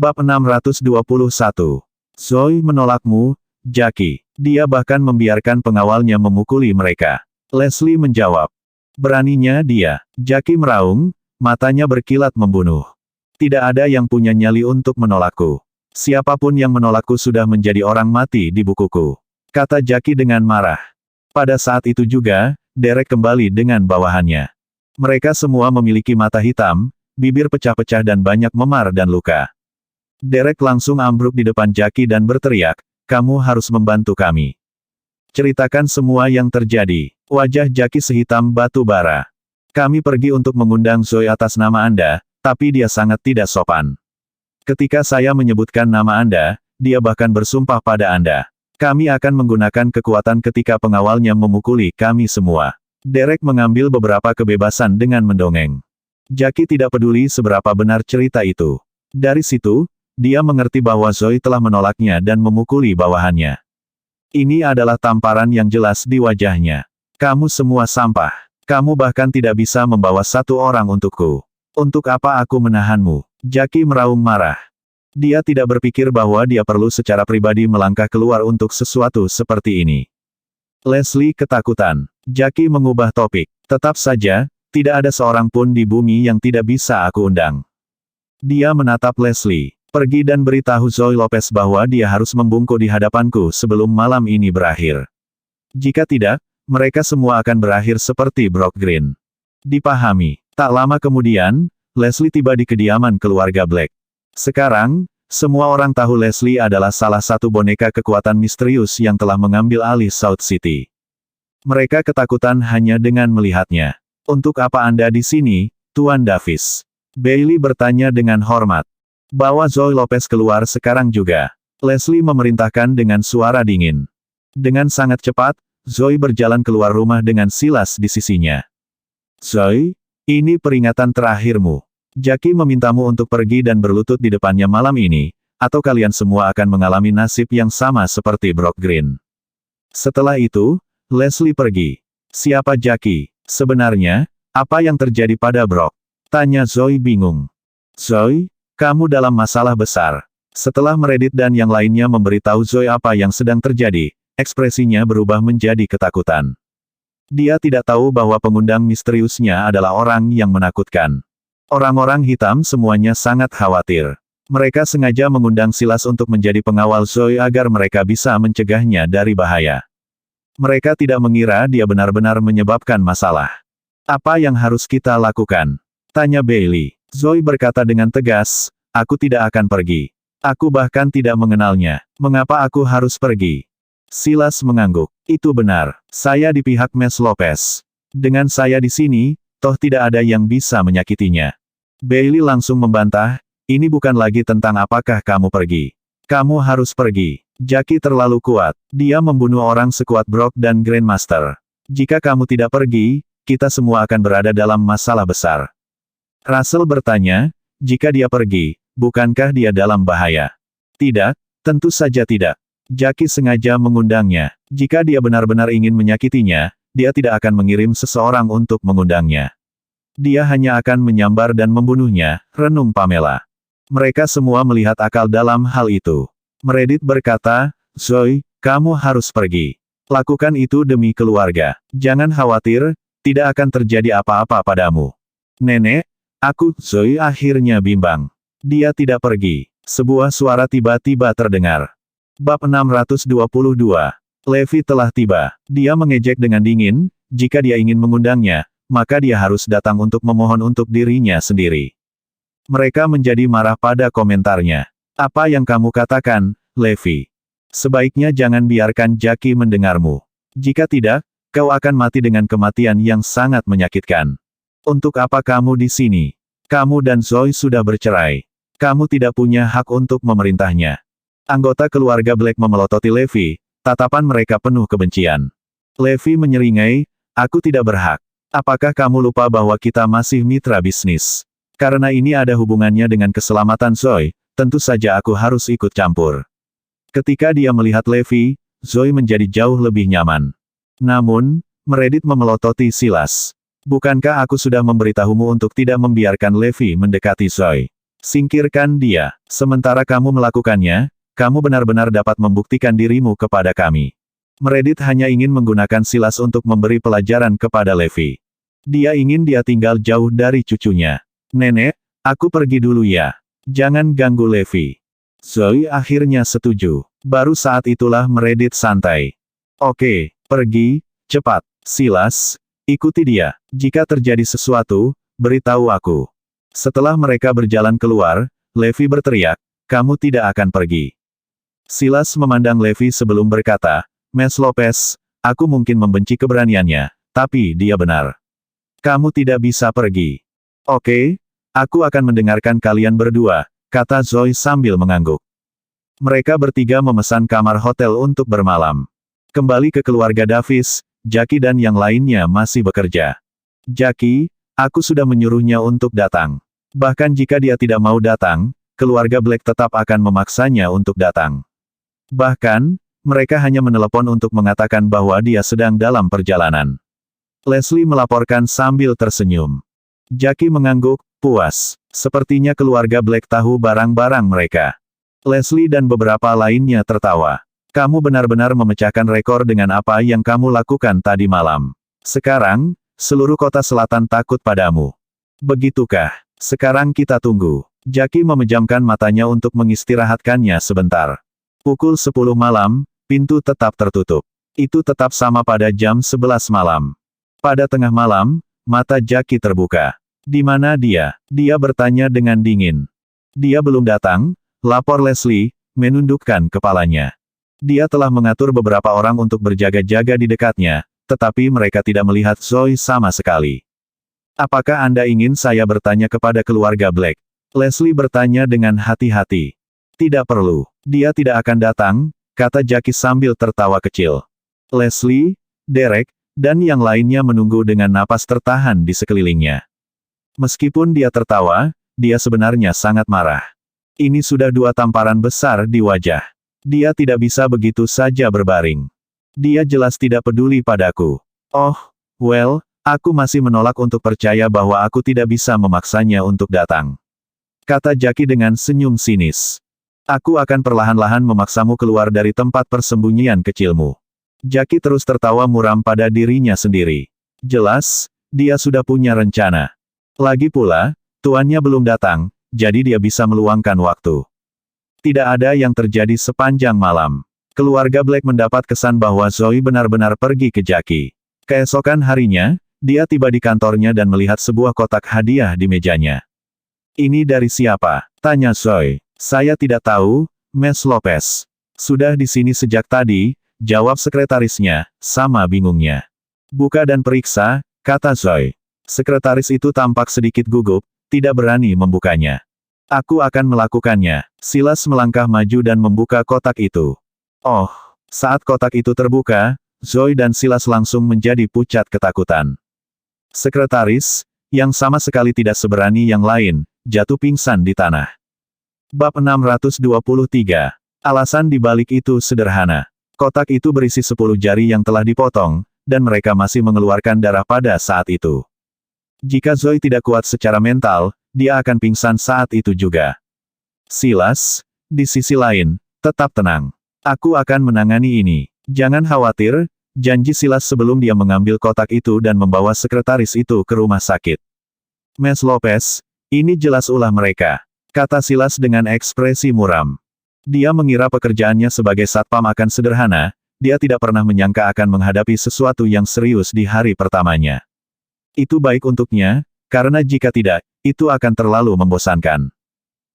Bab 621. Zoe menolakmu, Jackie. Dia bahkan membiarkan pengawalnya memukuli mereka. Leslie menjawab. Beraninya dia. Jackie meraung, matanya berkilat membunuh. Tidak ada yang punya nyali untuk menolakku. Siapapun yang menolakku sudah menjadi orang mati di bukuku. Kata Jackie dengan marah. Pada saat itu juga, Derek kembali dengan bawahannya. Mereka semua memiliki mata hitam, bibir pecah-pecah dan banyak memar dan luka. Derek langsung ambruk di depan Jackie dan berteriak, kamu harus membantu kami. Ceritakan semua yang terjadi. Wajah Jackie sehitam batu bara. Kami pergi untuk mengundang Zoe atas nama Anda, tapi dia sangat tidak sopan. Ketika saya menyebutkan nama Anda, dia bahkan bersumpah pada Anda. Kami akan menggunakan kekuatan ketika pengawalnya memukuli kami semua. Derek mengambil beberapa kebebasan dengan mendongeng. Jackie tidak peduli seberapa benar cerita itu. Dari situ, dia mengerti bahwa Zoe telah menolaknya dan memukuli bawahannya. Ini adalah tamparan yang jelas di wajahnya. Kamu semua sampah. Kamu bahkan tidak bisa membawa satu orang untukku. Untuk apa aku menahanmu? Jackie meraung marah. Dia tidak berpikir bahwa dia perlu secara pribadi melangkah keluar untuk sesuatu seperti ini. Leslie ketakutan. Jackie mengubah topik. Tetap saja, tidak ada seorang pun di bumi yang tidak bisa aku undang. Dia menatap Leslie. Pergi dan beritahu Zoe Lopez bahwa dia harus membungkuk di hadapanku sebelum malam ini berakhir. Jika tidak, mereka semua akan berakhir seperti Brock Green. Dipahami. Tak lama kemudian, Leslie tiba di kediaman keluarga Black. Sekarang, semua orang tahu Leslie adalah salah satu boneka kekuatan misterius yang telah mengambil alih South City. Mereka ketakutan hanya dengan melihatnya. Untuk apa Anda di sini, Tuan Davis? Bailey bertanya dengan hormat. Bawa Zoe Lopez keluar sekarang juga. Leslie memerintahkan dengan suara dingin. Dengan sangat cepat, Zoe berjalan keluar rumah dengan Silas di sisinya. Zoe, ini peringatan terakhirmu. Jackie memintamu untuk pergi dan berlutut di depannya malam ini, atau kalian semua akan mengalami nasib yang sama seperti Brock Green. Setelah itu, Leslie pergi. Siapa Jackie? Sebenarnya, apa yang terjadi pada Brock? Tanya Zoe bingung. Zoe, kamu dalam masalah besar. Setelah Meredith dan yang lainnya memberitahu Zoe apa yang sedang terjadi, ekspresinya berubah menjadi ketakutan. Dia tidak tahu bahwa pengundang misteriusnya adalah orang yang menakutkan. Orang-orang hitam semuanya sangat khawatir. Mereka sengaja mengundang Silas untuk menjadi pengawal Zoe agar mereka bisa mencegahnya dari bahaya. Mereka tidak mengira dia benar-benar menyebabkan masalah. Apa yang harus kita lakukan? Tanya Bailey. Zoe berkata dengan tegas, aku tidak akan pergi. Aku bahkan tidak mengenalnya. Mengapa aku harus pergi? Silas mengangguk. Itu benar. Saya di pihak Mes Lopez. Dengan saya di sini, toh tidak ada yang bisa menyakitinya. Bailey langsung membantah, ini bukan lagi tentang apakah kamu pergi. Kamu harus pergi. Jackie terlalu kuat. Dia membunuh orang sekuat Brock dan Grandmaster. Jika kamu tidak pergi, kita semua akan berada dalam masalah besar. Russell bertanya, jika dia pergi, bukankah dia dalam bahaya? Tidak, tentu saja tidak. Jackie sengaja mengundangnya. Jika dia benar-benar ingin menyakitinya, dia tidak akan mengirim seseorang untuk mengundangnya. Dia hanya akan menyambar dan membunuhnya, renung Pamela. Mereka semua melihat akal dalam hal itu. Meredith berkata, Zoe, kamu harus pergi. Lakukan itu demi keluarga. Jangan khawatir, tidak akan terjadi apa-apa padamu. Nenek, aku, Zoe akhirnya bimbang. Dia tidak pergi. Sebuah suara tiba-tiba terdengar. Bab 622. Levi telah tiba. Dia mengejek dengan dingin, jika dia ingin mengundangnya, maka dia harus datang untuk memohon untuk dirinya sendiri. Mereka menjadi marah pada komentarnya. Apa yang kamu katakan, Levi? Sebaiknya jangan biarkan Jackie mendengarmu. Jika tidak, kau akan mati dengan kematian yang sangat menyakitkan. Untuk apa kamu di sini? Kamu dan Zoe sudah bercerai. Kamu tidak punya hak untuk memerintahnya. Anggota keluarga Black memelototi Levi, tatapan mereka penuh kebencian. Levi menyeringai, aku tidak berhak. Apakah kamu lupa bahwa kita masih mitra bisnis? Karena ini ada hubungannya dengan keselamatan Zoe, tentu saja aku harus ikut campur. Ketika dia melihat Levi, Zoe menjadi jauh lebih nyaman. Namun, Meredith memelototi Silas. Bukankah aku sudah memberitahumu untuk tidak membiarkan Levi mendekati Zoe? Singkirkan dia. Sementara kamu melakukannya, kamu benar-benar dapat membuktikan dirimu kepada kami. Meredith hanya ingin menggunakan Silas untuk memberi pelajaran kepada Levi. Dia ingin dia tinggal jauh dari cucunya. Nenek, aku pergi dulu ya. Jangan ganggu Levi. Zoe akhirnya setuju. Baru saat itulah Meredith santai. Oke, pergi, cepat. Silas, ikuti dia. Jika terjadi sesuatu, beritahu aku. Setelah mereka berjalan keluar, Levi berteriak, kamu tidak akan pergi. Silas memandang Levi sebelum berkata, Mes Lopez, aku mungkin membenci keberaniannya, tapi dia benar. Kamu tidak bisa pergi. Oke, aku akan mendengarkan kalian berdua, kata Zoe sambil mengangguk. Mereka bertiga memesan kamar hotel untuk bermalam. Kembali ke keluarga Davis, Jackie dan yang lainnya masih bekerja. Jackie, aku sudah menyuruhnya untuk datang. Bahkan jika dia tidak mau datang, keluarga Black tetap akan memaksanya untuk datang. Bahkan, mereka hanya menelepon untuk mengatakan bahwa dia sedang dalam perjalanan. Leslie melaporkan sambil tersenyum. Jackie mengangguk, puas. Sepertinya keluarga Black tahu barang-barang mereka. Leslie dan beberapa lainnya tertawa. Kamu benar-benar memecahkan rekor dengan apa yang kamu lakukan tadi malam. Sekarang, seluruh kota selatan takut padamu. Begitukah? Sekarang kita tunggu. Jackie memejamkan matanya untuk mengistirahatkannya sebentar. Pukul 10 malam, pintu tetap tertutup. Itu tetap sama pada jam 11 malam. Pada tengah malam, mata Jackie terbuka. Di mana dia? Dia bertanya dengan dingin. Dia belum datang, lapor Leslie, menundukkan kepalanya. Dia telah mengatur beberapa orang untuk berjaga-jaga di dekatnya, tetapi mereka tidak melihat Zoe sama sekali. Apakah Anda ingin saya bertanya kepada keluarga Black? Leslie bertanya dengan hati-hati. Tidak perlu. Dia tidak akan datang, kata Jackie sambil tertawa kecil. Leslie, Derek, dan yang lainnya menunggu dengan napas tertahan di sekelilingnya. Meskipun dia tertawa, dia sebenarnya sangat marah. Ini sudah 2 tamparan besar di wajah. Dia tidak bisa begitu saja berbaring. Dia jelas tidak peduli padaku. Oh, well, aku masih menolak untuk percaya bahwa aku tidak bisa memaksanya untuk datang. Kata Jackie dengan senyum sinis. Aku akan perlahan-lahan memaksamu keluar dari tempat persembunyian kecilmu. Jackie terus tertawa muram pada dirinya sendiri. Jelas, dia sudah punya rencana. Lagi pula, tuannya belum datang, jadi dia bisa meluangkan waktu. Tidak ada yang terjadi sepanjang malam. Keluarga Black mendapat kesan bahwa Zoe benar-benar pergi ke Jackie. Keesokan harinya, dia tiba di kantornya dan melihat sebuah kotak hadiah di mejanya. Ini dari siapa? Tanya Zoe. Saya tidak tahu, Mes Lopez. Sudah di sini sejak tadi, jawab sekretarisnya, sama bingungnya. Buka dan periksa, kata Zoe. Sekretaris itu tampak sedikit gugup, tidak berani membukanya. Aku akan melakukannya. Silas melangkah maju dan membuka kotak itu. Oh, saat kotak itu terbuka, Zoe dan Silas langsung menjadi pucat ketakutan. Sekretaris, yang sama sekali tidak seberani yang lain, jatuh pingsan di tanah. Bab 623. Alasan dibalik itu sederhana. Kotak itu berisi 10 jari yang telah dipotong, dan mereka masih mengeluarkan darah pada saat itu. Jika Zoe tidak kuat secara mental, dia akan pingsan saat itu juga. Silas, di sisi lain, tetap tenang. Aku akan menangani ini. Jangan khawatir, janji Silas sebelum dia mengambil kotak itu dan membawa sekretaris itu ke rumah sakit. Mes Lopez, ini jelas ulah mereka, kata Silas dengan ekspresi muram. Dia mengira pekerjaannya sebagai satpam akan sederhana, dia tidak pernah menyangka akan menghadapi sesuatu yang serius di hari pertamanya. Itu baik untuknya, karena jika tidak, itu akan terlalu membosankan.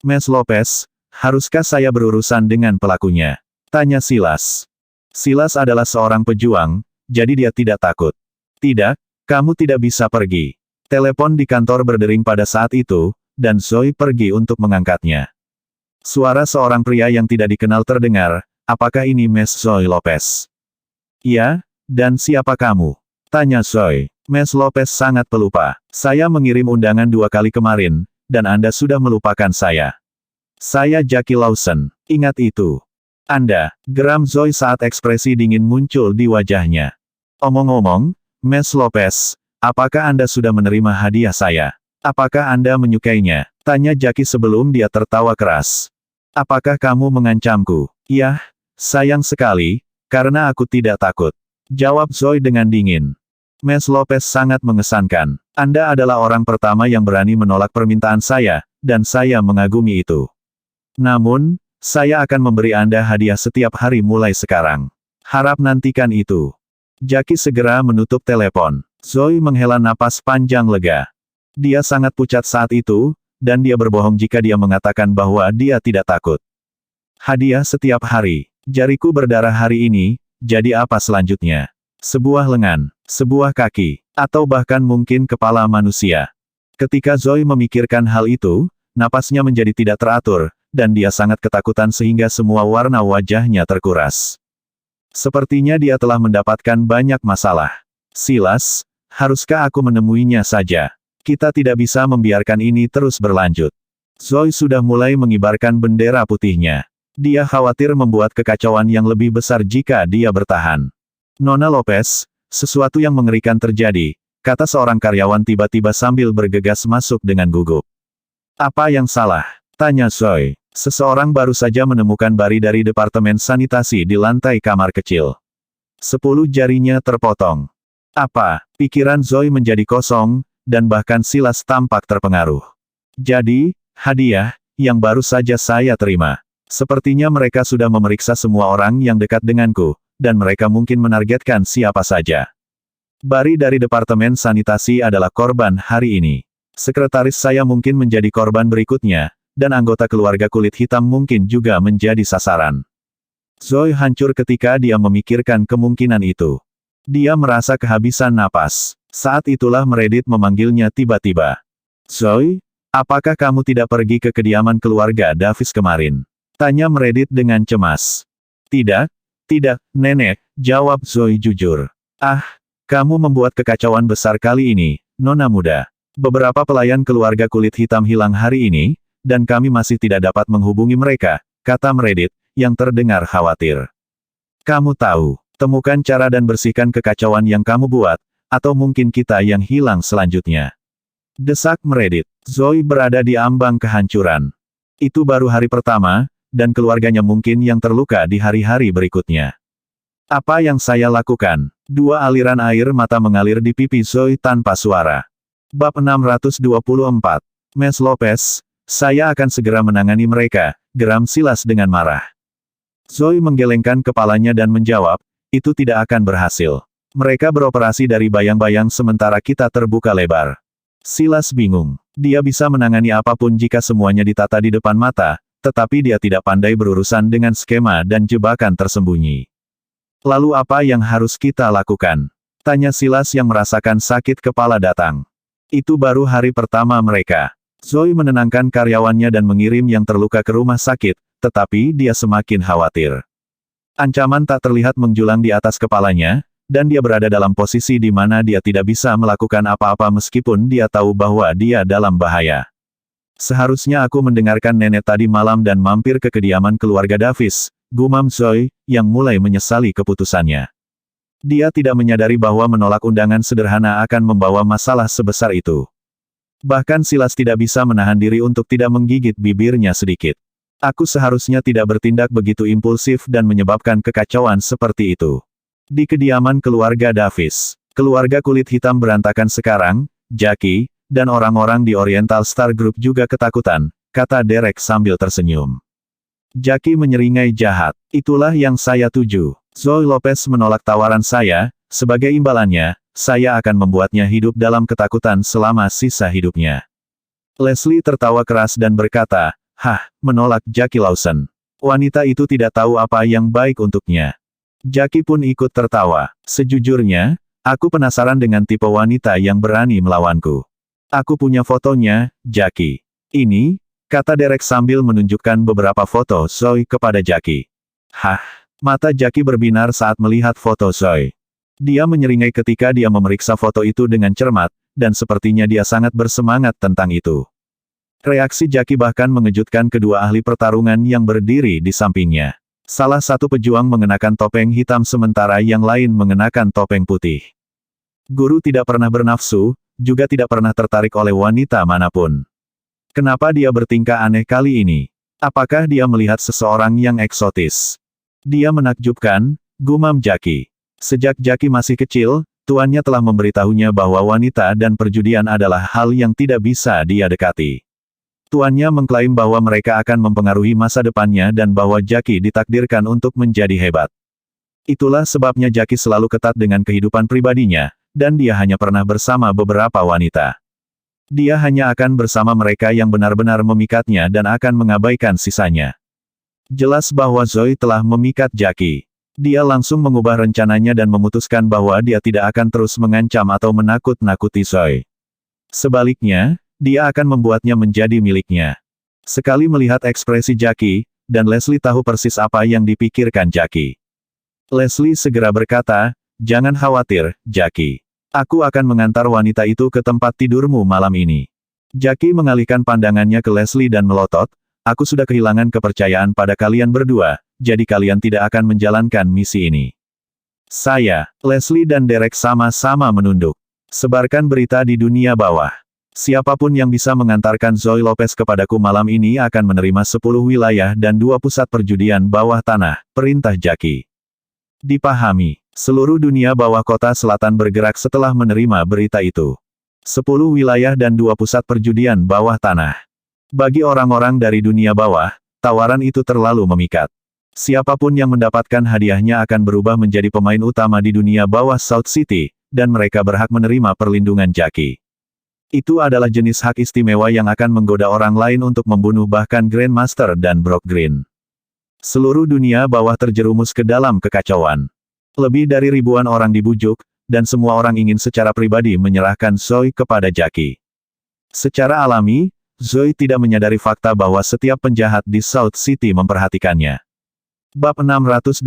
Mes Lopez, haruskah saya berurusan dengan pelakunya? Tanya Silas. Silas adalah seorang pejuang, jadi dia tidak takut. Tidak, kamu tidak bisa pergi. Telepon di kantor berdering pada saat itu, dan Zoe pergi untuk mengangkatnya. Suara seorang pria yang tidak dikenal terdengar, apakah ini Mes Zoe Lopez? Ya, dan siapa kamu? Tanya Zoe. Mes Lopez sangat pelupa. Saya mengirim undangan 2 kali kemarin, dan Anda sudah melupakan saya. Saya Jackie Lawson. Ingat itu. Anda, geram Zoe saat ekspresi dingin muncul di wajahnya. Omong-omong, Mes Lopez, apakah Anda sudah menerima hadiah saya? Apakah Anda menyukainya? Tanya Jackie sebelum dia tertawa keras. Apakah kamu mengancamku? Yah, sayang sekali, karena aku tidak takut. Jawab Zoe dengan dingin. Mes Lopez sangat mengesankan. Anda adalah orang pertama yang berani menolak permintaan saya, dan saya mengagumi itu. Namun, saya akan memberi Anda hadiah setiap hari mulai sekarang. Harap nantikan itu. Jackie segera menutup telepon. Zoe menghela napas panjang lega. Dia sangat pucat saat itu, dan dia berbohong jika dia mengatakan bahwa dia tidak takut. Hadiah setiap hari. Jariku berdarah hari ini, jadi apa selanjutnya? Sebuah lengan, sebuah kaki, atau bahkan mungkin kepala manusia. Ketika Zoe memikirkan hal itu, napasnya menjadi tidak teratur, dan dia sangat ketakutan sehingga semua warna wajahnya terkuras. Sepertinya dia telah mendapatkan banyak masalah. Silas, haruskah aku menemuinya saja? Kita tidak bisa membiarkan ini terus berlanjut. Zoe sudah mulai mengibarkan bendera putihnya. Dia khawatir membuat kekacauan yang lebih besar jika dia bertahan. Nona Lopez, sesuatu yang mengerikan terjadi, kata seorang karyawan tiba-tiba sambil bergegas masuk dengan gugup. Apa yang salah? Tanya Zoe. Seseorang baru saja menemukan Barry dari Departemen Sanitasi di lantai kamar kecil. 10 jarinya terpotong. Apa? Pikiran Zoe menjadi kosong, dan bahkan Silas tampak terpengaruh. Jadi, hadiah, yang baru saja saya terima. Sepertinya mereka sudah memeriksa semua orang yang dekat denganku, dan mereka mungkin menargetkan siapa saja. Barry dari Departemen Sanitasi adalah korban hari ini. Sekretaris saya mungkin menjadi korban berikutnya, dan anggota keluarga kulit hitam mungkin juga menjadi sasaran. Zoe hancur ketika dia memikirkan kemungkinan itu. Dia merasa kehabisan napas. Saat itulah Meredith memanggilnya tiba-tiba. Zoe, apakah kamu tidak pergi ke kediaman keluarga Davis kemarin? Tanya Meredith dengan cemas. Tidak, Nenek, jawab Zoe jujur. Ah, kamu membuat kekacauan besar kali ini, Nona muda. Beberapa pelayan keluarga kulit hitam hilang hari ini, dan kami masih tidak dapat menghubungi mereka, kata Meredith, yang terdengar khawatir. Kamu tahu, temukan cara dan bersihkan kekacauan yang kamu buat, atau mungkin kita yang hilang selanjutnya. Desak Meredith. Zoe berada di ambang kehancuran. Itu baru hari pertama, dan keluarganya mungkin yang terluka di hari-hari berikutnya. Apa yang saya lakukan? 2 aliran air mata mengalir di pipi Zoe tanpa suara. Bab 624. Mes Lopez, saya akan segera menangani mereka, geram Silas dengan marah. Zoe menggelengkan kepalanya dan menjawab, itu tidak akan berhasil. Mereka beroperasi dari bayang-bayang sementara kita terbuka lebar. Silas bingung. Dia bisa menangani apapun jika semuanya ditata di depan mata, tetapi dia tidak pandai berurusan dengan skema dan jebakan tersembunyi. Lalu apa yang harus kita lakukan? Tanya Silas yang merasakan sakit kepala datang. Itu baru hari pertama mereka. Zoe menenangkan karyawannya dan mengirim yang terluka ke rumah sakit, tetapi dia semakin khawatir. Ancaman tak terlihat menjulang di atas kepalanya, dan dia berada dalam posisi di mana dia tidak bisa melakukan apa-apa meskipun dia tahu bahwa dia dalam bahaya. Seharusnya aku mendengarkan nenek tadi malam dan mampir ke kediaman keluarga Davis, gumam Zoe, yang mulai menyesali keputusannya. Dia tidak menyadari bahwa menolak undangan sederhana akan membawa masalah sebesar itu. Bahkan Silas tidak bisa menahan diri untuk tidak menggigit bibirnya sedikit. Aku seharusnya tidak bertindak begitu impulsif dan menyebabkan kekacauan seperti itu. Di kediaman keluarga Davis, keluarga kulit hitam berantakan sekarang, Jackie, dan orang-orang di Oriental Star Group juga ketakutan, kata Derek sambil tersenyum. Jackie menyeringai jahat. Itulah yang saya tuju. Zoe Lopez menolak tawaran saya, sebagai imbalannya, saya akan membuatnya hidup dalam ketakutan selama sisa hidupnya. Leslie tertawa keras dan berkata, menolak Jackie Lawson. Wanita itu tidak tahu apa yang baik untuknya. Jackie pun ikut tertawa. Sejujurnya, aku penasaran dengan tipe wanita yang berani melawanku. Aku punya fotonya, Jackie. Ini, kata Derek sambil menunjukkan beberapa foto Zoe kepada Jackie. Mata Jackie berbinar saat melihat foto Zoe. Dia menyeringai ketika dia memeriksa foto itu dengan cermat, dan sepertinya dia sangat bersemangat tentang itu. Reaksi Jackie bahkan mengejutkan kedua ahli pertarungan yang berdiri di sampingnya. Salah satu pejuang mengenakan topeng hitam sementara yang lain mengenakan topeng putih. Guru tidak pernah bernafsu, juga tidak pernah tertarik oleh wanita manapun. Kenapa dia bertingkah aneh kali ini? Apakah dia melihat seseorang yang eksotis? Dia menakjubkan, gumam Jackie. Sejak Jackie masih kecil, tuannya telah memberitahunya bahwa wanita dan perjudian adalah hal yang tidak bisa dia dekati. Tuannya mengklaim bahwa mereka akan mempengaruhi masa depannya dan bahwa Jackie ditakdirkan untuk menjadi hebat. Itulah sebabnya Jackie selalu ketat dengan kehidupan pribadinya, dan dia hanya pernah bersama beberapa wanita. Dia hanya akan bersama mereka yang benar-benar memikatnya dan akan mengabaikan sisanya. Jelas bahwa Zoe telah memikat Jackie. Dia langsung mengubah rencananya dan memutuskan bahwa dia tidak akan terus mengancam atau menakut-nakuti Zoe. Sebaliknya, dia akan membuatnya menjadi miliknya. Sekali melihat ekspresi Jackie, dan Leslie tahu persis apa yang dipikirkan Jackie. Leslie segera berkata, "Jangan khawatir, Jackie. Aku akan mengantar wanita itu ke tempat tidurmu malam ini." Jackie mengalihkan pandangannya ke Leslie dan melotot, "Aku sudah kehilangan kepercayaan pada kalian berdua, jadi kalian tidak akan menjalankan misi ini." Saya, Leslie dan Derek sama-sama menunduk. Sebarkan berita di dunia bawah. Siapapun yang bisa mengantarkan Zoe Lopez kepadaku malam ini akan menerima 10 wilayah dan 2 pusat perjudian bawah tanah, perintah Jackie. Dipahami, seluruh dunia bawah kota selatan bergerak setelah menerima berita itu. 10 wilayah dan 2 pusat perjudian bawah tanah. Bagi orang-orang dari dunia bawah, tawaran itu terlalu memikat. Siapapun yang mendapatkan hadiahnya akan berubah menjadi pemain utama di dunia bawah South City, dan mereka berhak menerima perlindungan Jackie. Itu adalah jenis hak istimewa yang akan menggoda orang lain untuk membunuh bahkan Grandmaster dan Brock Green. Seluruh dunia bawah terjerumus ke dalam kekacauan. Lebih dari ribuan orang dibujuk, dan semua orang ingin secara pribadi menyerahkan Zoe kepada Jackie. Secara alami, Zoe tidak menyadari fakta bahwa setiap penjahat di South City memperhatikannya. Bab 625.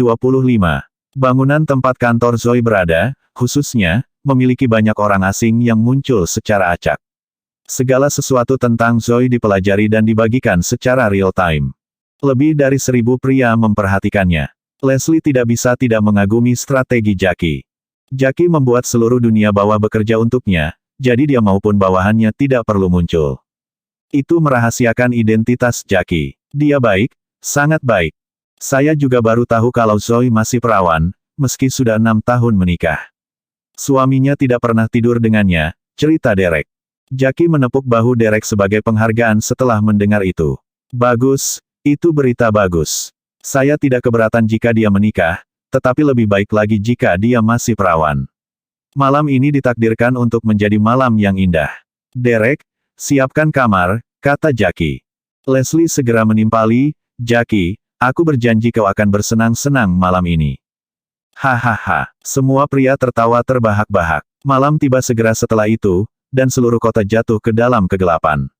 Bangunan tempat kantor Zoe berada, khususnya, memiliki banyak orang asing yang muncul secara acak. Segala sesuatu tentang Zoe dipelajari dan dibagikan secara real-time. Lebih dari 1000 pria memperhatikannya. Leslie tidak bisa tidak mengagumi strategi Jackie. Jackie membuat seluruh dunia bawah bekerja untuknya, jadi dia maupun bawahannya tidak perlu muncul. Itu merahasiakan identitas Jackie. Dia baik, sangat baik. Saya juga baru tahu kalau Zoe masih perawan, meski sudah 6 tahun menikah. Suaminya tidak pernah tidur dengannya, cerita Derek. Jackie menepuk bahu Derek sebagai penghargaan setelah mendengar itu. Bagus, itu berita bagus. Saya tidak keberatan jika dia menikah, tetapi lebih baik lagi jika dia masih perawan. Malam ini ditakdirkan untuk menjadi malam yang indah. Derek, siapkan kamar, kata Jackie. Leslie segera menimpali, "Jackie, aku berjanji kau akan bersenang-senang malam ini." Hahaha, semua pria tertawa terbahak-bahak. Malam tiba segera setelah itu, dan seluruh kota jatuh ke dalam kegelapan.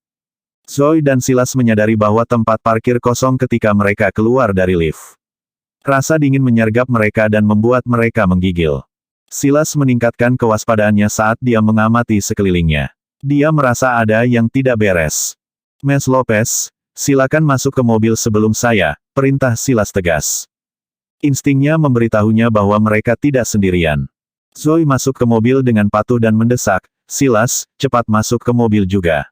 Zoe dan Silas menyadari bahwa tempat parkir kosong ketika mereka keluar dari lift. Rasa dingin menyergap mereka dan membuat mereka menggigil. Silas meningkatkan kewaspadaannya saat dia mengamati sekelilingnya. Dia merasa ada yang tidak beres. "Miss Lopez, silakan masuk ke mobil sebelum saya," perintah Silas tegas. Instingnya memberitahunya bahwa mereka tidak sendirian. Zoe masuk ke mobil dengan patuh dan mendesak, "Silas, cepat masuk ke mobil juga.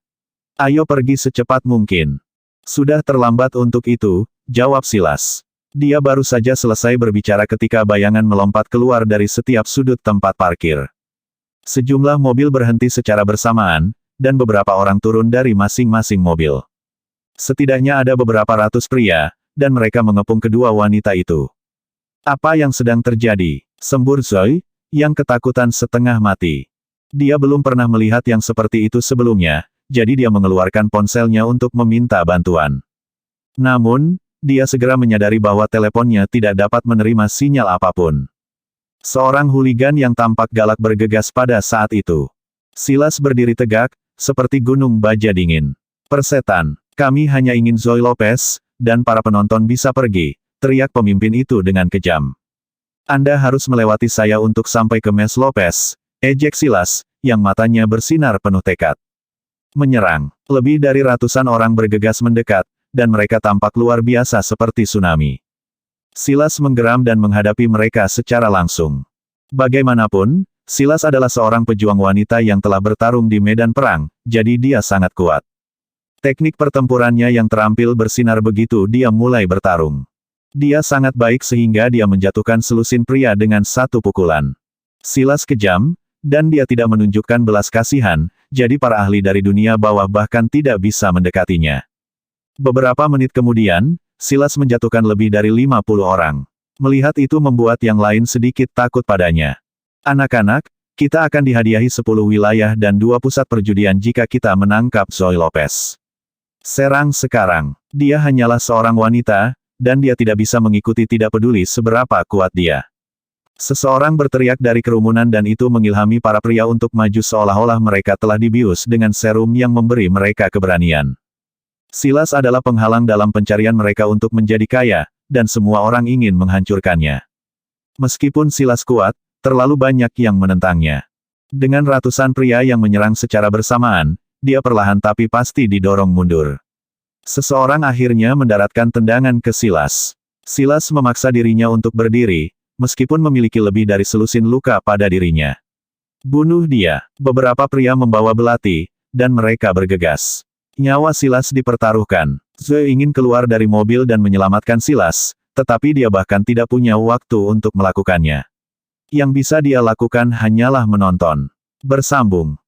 Ayo pergi secepat mungkin." "Sudah terlambat untuk itu," jawab Silas. Dia baru saja selesai berbicara ketika bayangan melompat keluar dari setiap sudut tempat parkir. Sejumlah mobil berhenti secara bersamaan, dan beberapa orang turun dari masing-masing mobil. Setidaknya ada beberapa ratus pria, dan mereka mengepung kedua wanita itu. "Apa yang sedang terjadi?" sembur Zoe, yang ketakutan setengah mati. Dia belum pernah melihat yang seperti itu sebelumnya, jadi dia mengeluarkan ponselnya untuk meminta bantuan. Namun, dia segera menyadari bahwa teleponnya tidak dapat menerima sinyal apapun. Seorang huligan yang tampak galak bergegas pada saat itu. Silas berdiri tegak, seperti gunung baja dingin. "Persetan, kami hanya ingin Zoe Lopez, dan para penonton bisa pergi," teriak pemimpin itu dengan kejam. "Anda harus melewati saya untuk sampai ke Miss Lopez," ejek Silas, yang matanya bersinar penuh tekad. Menyerang. Lebih dari ratusan orang bergegas mendekat, dan mereka tampak luar biasa seperti tsunami. Silas menggeram dan menghadapi mereka secara langsung. Bagaimanapun, Silas adalah seorang pejuang wanita yang telah bertarung di medan perang, jadi dia sangat kuat. Teknik pertempurannya yang terampil bersinar begitu dia mulai bertarung. Dia sangat baik sehingga dia menjatuhkan selusin pria dengan satu pukulan. Silas kejam, dan dia tidak menunjukkan belas kasihan, jadi para ahli dari dunia bawah bahkan tidak bisa mendekatinya. Beberapa menit kemudian, Silas menjatuhkan lebih dari 50 orang. Melihat itu membuat yang lain sedikit takut padanya. Anak-anak, kita akan dihadiahi 10 wilayah dan 2 pusat perjudian jika kita menangkap Zoe Lopez. Serang sekarang. Dia hanyalah seorang wanita, dan dia tidak bisa mengikuti tidak peduli seberapa kuat dia. Seseorang berteriak dari kerumunan dan itu mengilhami para pria untuk maju seolah-olah mereka telah dibius dengan serum yang memberi mereka keberanian. Silas adalah penghalang dalam pencarian mereka untuk menjadi kaya, dan semua orang ingin menghancurkannya. Meskipun Silas kuat, terlalu banyak yang menentangnya. Dengan ratusan pria yang menyerang secara bersamaan, dia perlahan tapi pasti didorong mundur. Seseorang akhirnya mendaratkan tendangan ke Silas. Silas memaksa dirinya untuk berdiri, meskipun memiliki lebih dari selusin luka pada dirinya. Bunuh dia. Beberapa pria membawa belati, dan mereka bergegas. Nyawa Silas dipertaruhkan. Zoe ingin keluar dari mobil dan menyelamatkan Silas, tetapi dia bahkan tidak punya waktu untuk melakukannya. Yang bisa dia lakukan hanyalah menonton. Bersambung.